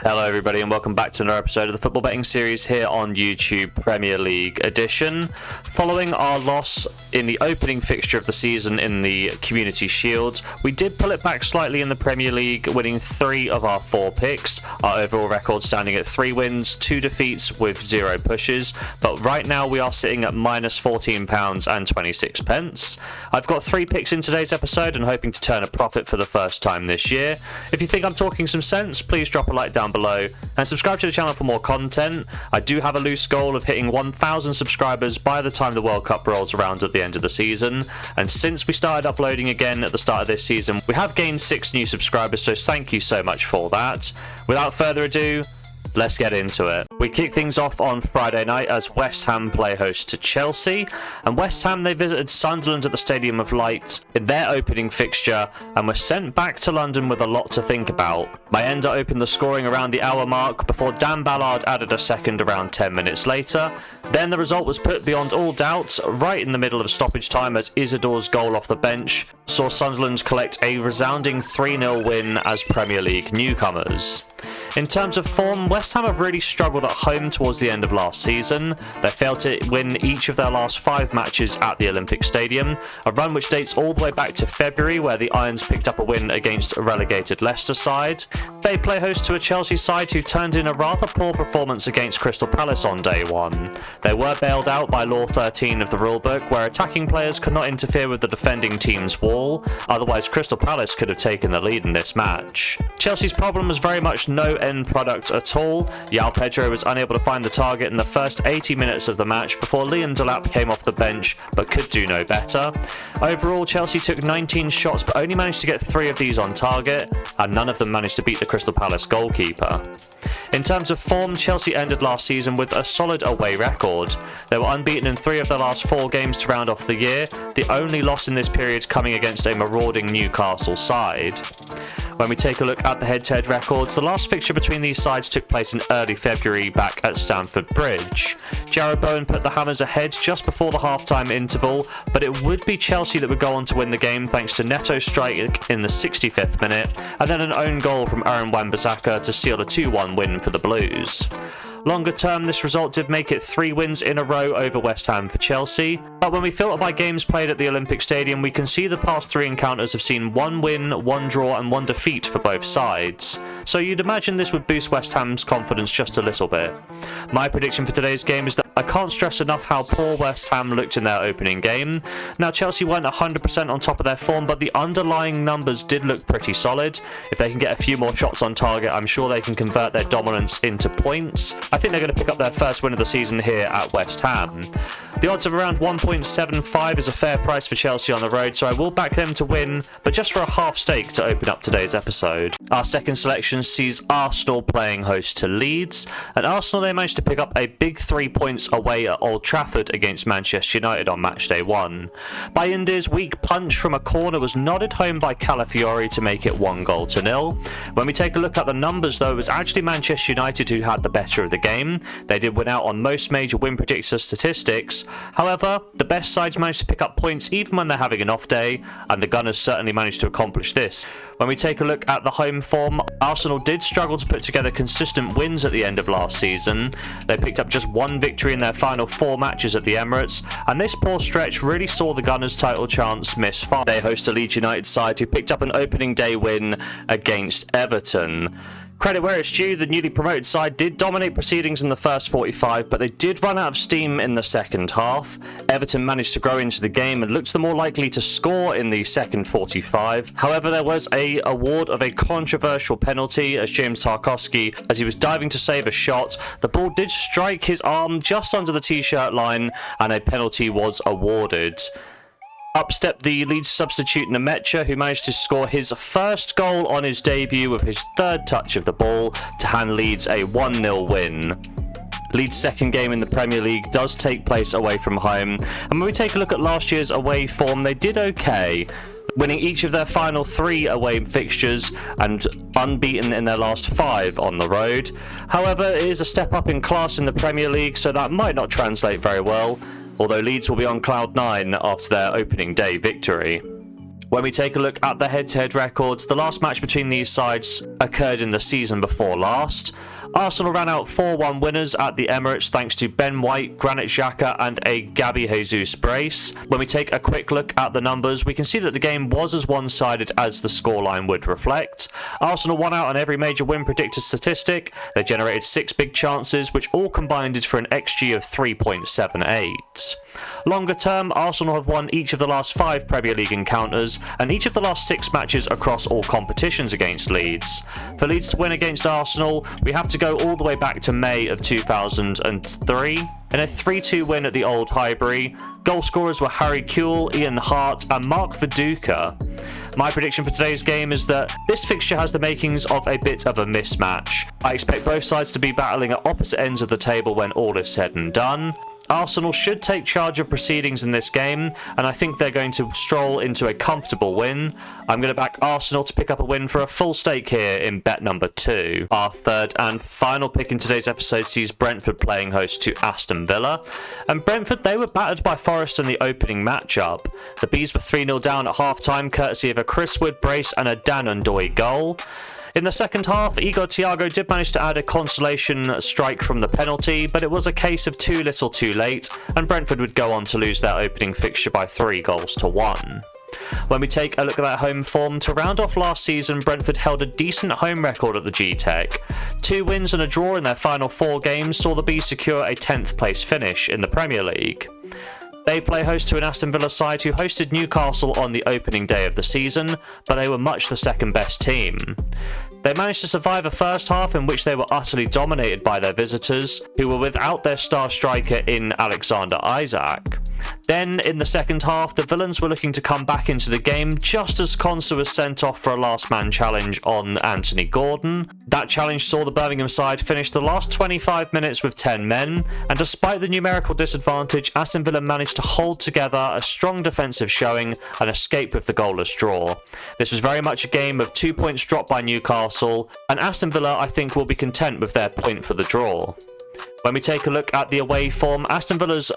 Hello everybody and welcome back to another episode of the football betting series here on YouTube, Premier League edition. Following our loss in the opening fixture of the season in the Community Shield, we did pull it back slightly in the Premier League, winning 3 of our 4 picks. Our overall record standing at 3 wins, 2 defeats with 0 pushes, but right now we are sitting at minus £14.26. I've got 3 picks in today's episode and hoping to turn a profit for the first time this year. If you think I'm talking some sense, please drop a like down below and subscribe to the channel for more content. I do have a loose goal of hitting 1,000 subscribers by the time the World Cup rolls around at the end of the season, and since we started uploading again at the start of this season, we have gained 6 new subscribers, so thank you so much for that. Without further ado, let's get into it. We kick things off on Friday night as West Ham play host to Chelsea, and West Ham, they visited Sunderland at the Stadium of Light in their opening fixture and were sent back to London with a lot to think about. Mayenda opened the scoring around the hour mark before Dan Ballard added a second around 10 minutes later. Then the result was put beyond all doubt right in the middle of stoppage time as Isidore's goal off the bench saw Sunderland collect a resounding 3-0 win as Premier League newcomers. In terms of form, West Ham have really struggled at home towards the end of last season. They failed to win each of their last 5 matches at the Olympic Stadium, a run which dates all the way back to February, where the Irons picked up a win against a relegated Leicester side. They play host to a Chelsea side who turned in a rather poor performance against Crystal Palace on day 1. They were bailed out by Law 13 of the rulebook, where attacking players could not interfere with the defending team's wall, otherwise Crystal Palace could have taken the lead in this match. Chelsea's problem was very much no end product at all. Joao Pedro was unable to find the target in the first 80 minutes of the match before Delap came off the bench but could do no better. Overall, Chelsea took 19 shots but only managed to get 3 of these on target, and none of them managed to beat the Crystal Palace goalkeeper. In terms of form, Chelsea ended last season with a solid away record. They were unbeaten in 3 of their last 4 games to round off the year, the only loss in this period coming against a marauding Newcastle side. When we take a look at the head-to-head records, the last fixture between these sides took place in early February back at Stamford Bridge. Jarrod Bowen put the Hammers ahead just before the half-time interval, but it would be Chelsea that would go on to win the game thanks to Neto's strike in the 65th minute, and then an own goal from Aaron Wan-Bissaka to seal a 2-1 win for the Blues. Longer term, this result did make it 3 wins in a row over West Ham for Chelsea, but when we filter by games played at the Olympic Stadium, we can see the past 3 encounters have seen 1 win, 1 draw and 1 defeat for both sides. So you'd imagine this would boost West Ham's confidence just a little bit. My prediction for today's game is that I can't stress enough how poor West Ham looked in their opening game. Now, Chelsea weren't 100% on top of their form, but the underlying numbers did look pretty solid. If they can get a few more shots on target, I'm sure they can convert their dominance into points. I think they're going to pick up their first win of the season here at West Ham. The odds of around 1.75 is a fair price for Chelsea on the road, so I will back them to win, but just for a half stake to open up today's episode. Our second selection sees Arsenal playing host to Leeds, and Arsenal, they managed to pick up a big 3 points away at Old Trafford against Manchester United on Matchday 1. Bayindir's weak punch from a corner was nodded home by Calafiori to make it 1-0. When we take a look at the numbers though, it was actually Manchester United who had the better of the game. They did win out on most major win predictor statistics. However, the best sides managed to pick up points even when they're having an off day, and the Gunners certainly managed to accomplish this. When we take a look at the home form, Arsenal did struggle to put together consistent wins at the end of last season. They picked up just 1 victory in their final 4 matches at the Emirates, and this poor stretch really saw the Gunners' title chance miss far. They host a Leeds United side who picked up an opening day win against Everton. Credit where it's due, the newly promoted side did dominate proceedings in the first 45, but they did run out of steam in the second half. Everton managed to grow into the game and looked the more likely to score in the second 45. However, there was a award of a controversial penalty as James Tarkowski, as he was diving to save a shot, the ball did strike his arm just under the t-shirt line and a penalty was awarded. Up stepped the Leeds substitute Nemecha, who managed to score his first goal on his debut with his 3rd touch of the ball to hand Leeds a 1-0 win. Leeds' second game in the Premier League does take place away from home, and when we take a look at last year's away form, they did okay, winning each of their final 3 away fixtures and unbeaten in their last 5 on the road. However, it is a step up in class in the Premier League, so that might not translate very well, although Leeds will be on cloud 9 after their opening day victory. When we take a look at the head-to-head records, the last match between these sides occurred in the season before last. Arsenal ran out 4-1 winners at the Emirates thanks to Ben White, Granit Xhaka and a Gabby Jesus brace. When we take a quick look at the numbers, we can see that the game was as one-sided as the scoreline would reflect. Arsenal won out on every major win predictor statistic. They generated 6 big chances, which all combined for an XG of 3.78. Longer term, Arsenal have won each of the last 5 Premier League encounters and each of the last 6 matches across all competitions against Leeds. For Leeds to win against Arsenal, we have to go all the way back to May of 2003 in a 3-2 win at the Old Highbury. Goal scorers were Harry Kewell, Ian Hart and Mark Viduka. My prediction for today's game is that this fixture has the makings of a bit of a mismatch. I expect both sides to be battling at opposite ends of the table when all is said and done. Arsenal should take charge of proceedings in this game, and I think they're going to stroll into a comfortable win. I'm going to back Arsenal to pick up a win for a full stake here in bet number 2. Our third and final pick in today's episode sees Brentford playing host to Aston Villa. And Brentford, they were battered by Forest in the opening matchup. The Bees were 3-0 down at half-time, courtesy of a Chris Wood brace and a Dan Ndoye goal. In the second half, Igor Thiago did manage to add a consolation strike from the penalty, but it was a case of too little too late, and Brentford would go on to lose their opening fixture by 3-1. When we take a look at that home form, to round off last season, Brentford held a decent home record at the G-Tech. 2 wins and a draw in their final 4 games saw the Bees secure a 10th place finish in the Premier League. They play host to an Aston Villa side who hosted Newcastle on the opening day of the season, but they were much the second best team. They managed to survive a first half in which they were utterly dominated by their visitors, who were without their star striker in Alexander Isak. Then, in the second half, the Villains were looking to come back into the game just as Konsa was sent off for a last-man challenge on Anthony Gordon. That challenge saw the Birmingham side finish the last 25 minutes with 10 men, and despite the numerical disadvantage, Aston Villa managed to hold together a strong defensive showing and escape with the goalless draw. This was very much a game of 2 points dropped by Newcastle, and Aston Villa, I think, will be content with their point for the draw. When we take a look at the away form, Aston Villa's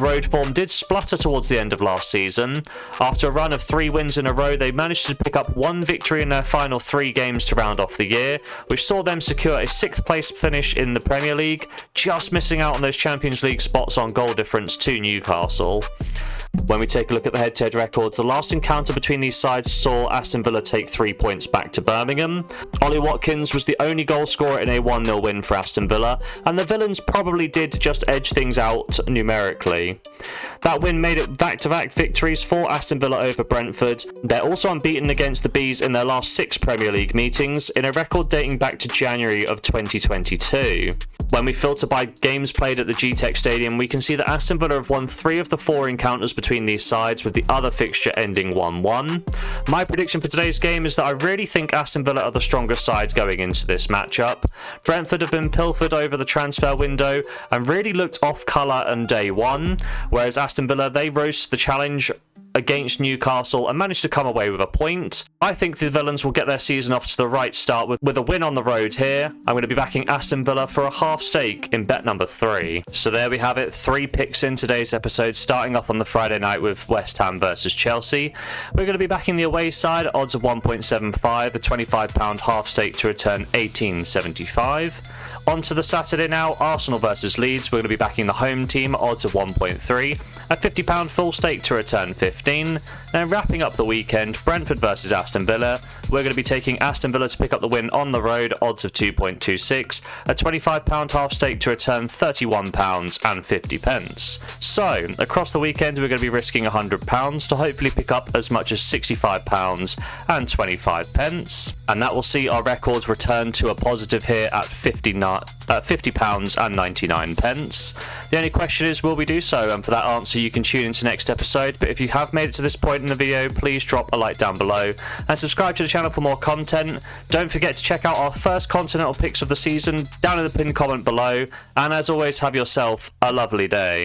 road form did splutter towards the end of last season. After a run of 3 wins in a row, they managed to pick up 1 victory in their final 3 games to round off the year, which saw them secure a 6th place finish in the Premier League, just missing out on those Champions League spots on goal difference to Newcastle. When we take a look at the head-to-head records, the last encounter between these sides saw Aston Villa take 3 points back to Birmingham. Ollie Watkins was the only goal scorer in a 1-0 win for Aston Villa, and the Villains probably did just edge things out numerically. That win made it back-to-back victories for Aston Villa over Brentford. They're also unbeaten against the Bees in their last 6 Premier League meetings, in a record dating back to January of 2022. When we filter by games played at the G-Tech Stadium, we can see that Aston Villa have won 3 of the 4 encounters between these sides, with the other fixture ending 1-1. My prediction for today's game is that I really think Aston Villa are the strongest sides going into this matchup. Brentford have been pilfered over the transfer window and really looked off colour on day 1, whereas Aston Villa, they rose to the challenge against Newcastle and managed to come away with a point. I think the Villains will get their season off to the right start with a win on the road here. I'm going to be backing Aston Villa for a half stake in bet number 3. So there we have it, 3 picks in today's episode, starting off on the Friday night with West Ham versus Chelsea. We're going to be backing the away side, odds of 1.75, a £25 half stake to return 18.75. On to the Saturday now, Arsenal versus Leeds. We're going to be backing the home team, odds of 1.3, a £50 full stake to return 15. Then wrapping up the weekend, Brentford versus Aston Villa. We're going to be taking Aston Villa to pick up the win on the road, odds of 2.26, a £25 half stake to return £31.50. So, across the weekend, we're going to be risking £100 to hopefully pick up as much as £65.25. And that will see our records return to a positive here at £50.99. The only question is, will we do so? And for that answer, you can tune into next episode. But if you have made it to this point in the video, please drop a like down below and subscribe to the channel for more content. Don't forget to check out our first continental picks of the season down in the pinned comment below. And as always, have yourself a lovely day.